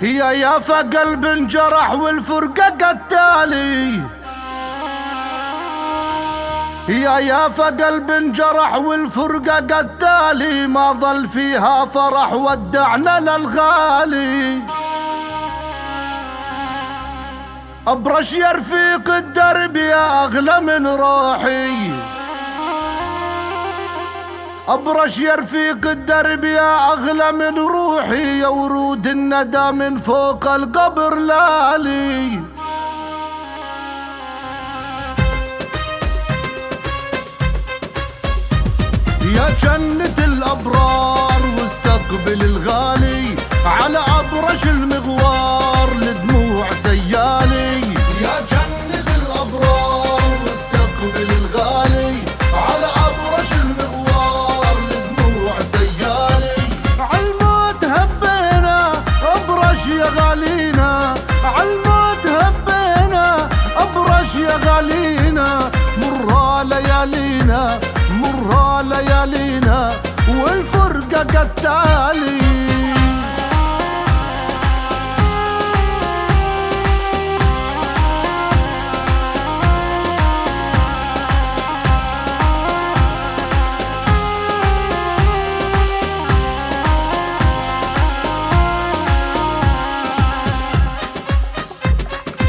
هي يافا قلب انجرح والفرقة قتالي، هي يافا قلب انجرح والفرقة قتالي، ما ظل فيها فرح ودعنا للغالي. ابرش يا رفيق الدرب يا اغلى من روحي، ابرش يا رفيق الدرب يا اغلى من روحي، يا ورود الندى من فوق القبر لالي. يا جنة الابرار واستقبل الغالي، على ابرش المغوار لدموع سيالي. يا جنة الابرار واستقبل الغالي، على ابرش المغوار لدموع سيالي. عالموت هبينا ابرش يا غالينا، عالموت هبينا ابرش يا غالينا، مرة ليالينا مرة ليالينا والفرقة قتالي.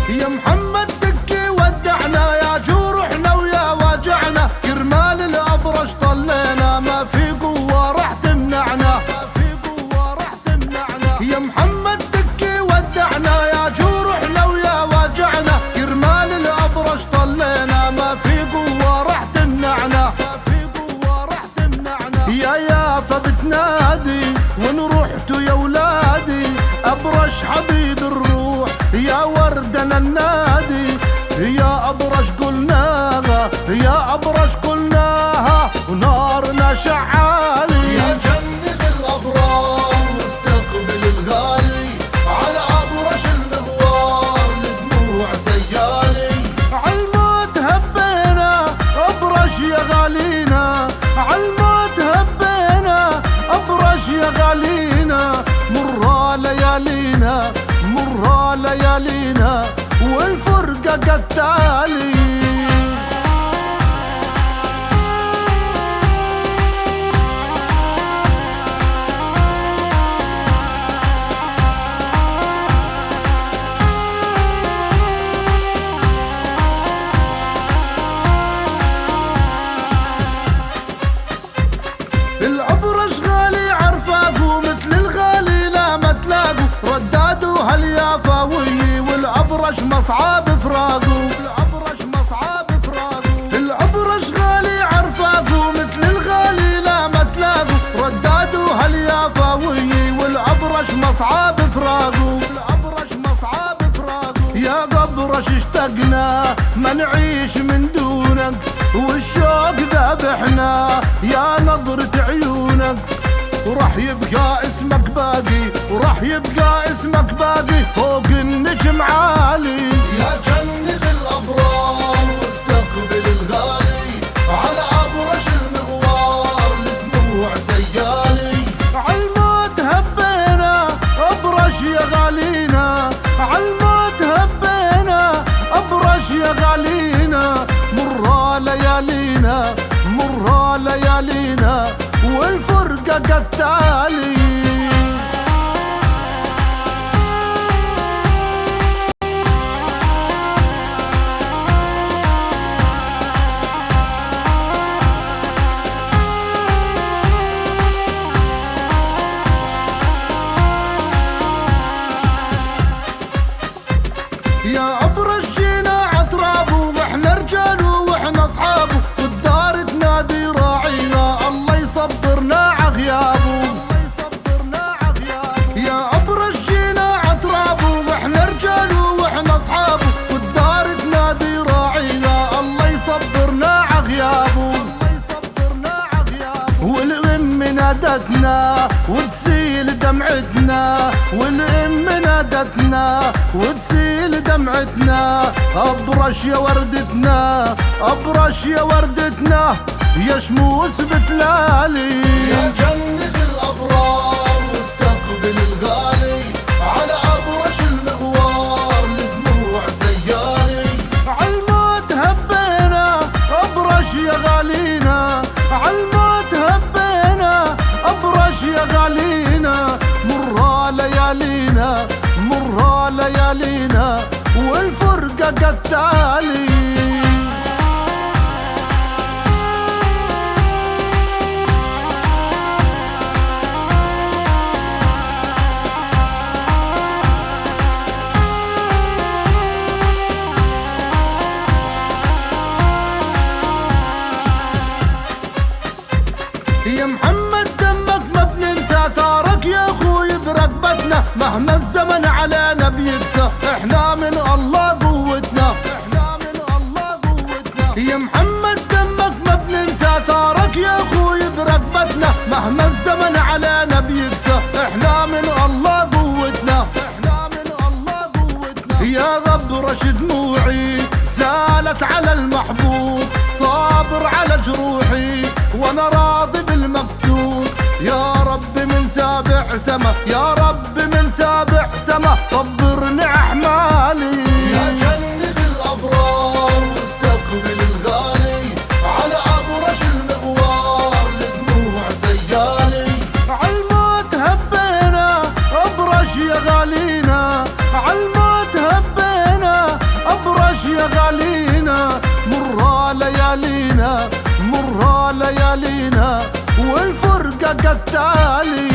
يا محمد تكي ودعنا يا جروحنا ويا واجعنا، كرمال الابرش طلينا ما في قوة راح تمنعنا، ما في قوة راح تمنعنا. يا محمد تكي ودعنا يا جروحنا ويا واجعنا، كرمال الابرش طلينا ما في قوة راح تمنعنا، ما في قوة راح تمنعنا. يا يافا بتنادي ونروحتوا يا ولادي، ابرش حبيب الروح يا وردنا النادي. يا ابرش قلناها يا ابرش قلناها ونارنا شعالي. يا جنة الابرار واستقبل الغالي، على ابرش المغوار لدموع سيالي. عالموت هبينا ابرش يا غالينا، عالموت هبينا ابرش يا غالينا، مرة ليالينا مرة ليالينا والفرقة قتالي. الابرش غالي عرفاقو مثل الغالي لا ما تلاقو، ردادو هاليافاوي والابرش مصعاب فراقو، الابرش مصعاب فراقو. الابرش غالي عرفاقو مثل الغالي لا ما تلاقو، ردادو هاليافاوي والابرش مصعاب فراقو، الابرش مصعاب فراقو. يا قبرش اشتقنا ما نعيش من دونك، والشوق ذابحنا يا نظرة عيونك، وراح يبقى اسمك باقي وراح يبقى اسمك باقي فوق النجم عالي. يا جنة الابرار واستقبل الغالي، على ابرش المغوار لدموع سيالي. عالموت هبينا ابرش يا غالينا، عالموت هبينا ابرش يا غالينا، مرة ليالينا مرة ليالينا والفرقة قتالي. يا ابرش جينا عترابو واحنا رجالو واحنا اصحابو، والدار تنادي راعينا الله يصبرنا عغيابو، الله يصبرنا عغيابو. يا ابرش جينا عترابو واحنا رجالو واحنا اصحابو، والدار تنادي راعينا الله يصبرنا عغيابو، الله يصبرنا عغيابو. والام نادتنا وتسيل دمعتنا، والام نادتنا وتسيل دمعتنا، ابرش يا وردتنا ابرش يا وردتنا يا شموس بتلالي. يا جنة الابرار واستقبل الغالي، على قتالي. يا محمد دمك ما بننسى ثارك يا اخوي برقبتنا، مهما الزمن علينا بيقسى احنا من الله قوتنا، احنا من الله قوتنا. يا محمد دمك ما بننسى ثارك يا اخوي برقبتنا، مهما الزمن علينا بيقسى احنا من الله قوتنا، احنا من الله قوتنا. يا غبرش دموعي زالت على المحبوب، صابر على جروحي وانا راضي بالمكتوب. يا رب من سابع سما، يا رب من سابع سما صبرني احمالي. يا جنة الابرار واستقبل الغالي، على ابرش المغوار لدموع سيالي. عالموت هبينا ابرش يا غالينا، عالموت هبينا ابرش يا غالينا. مرة ليالينا، مرة ليالينا والفرقة قتالي.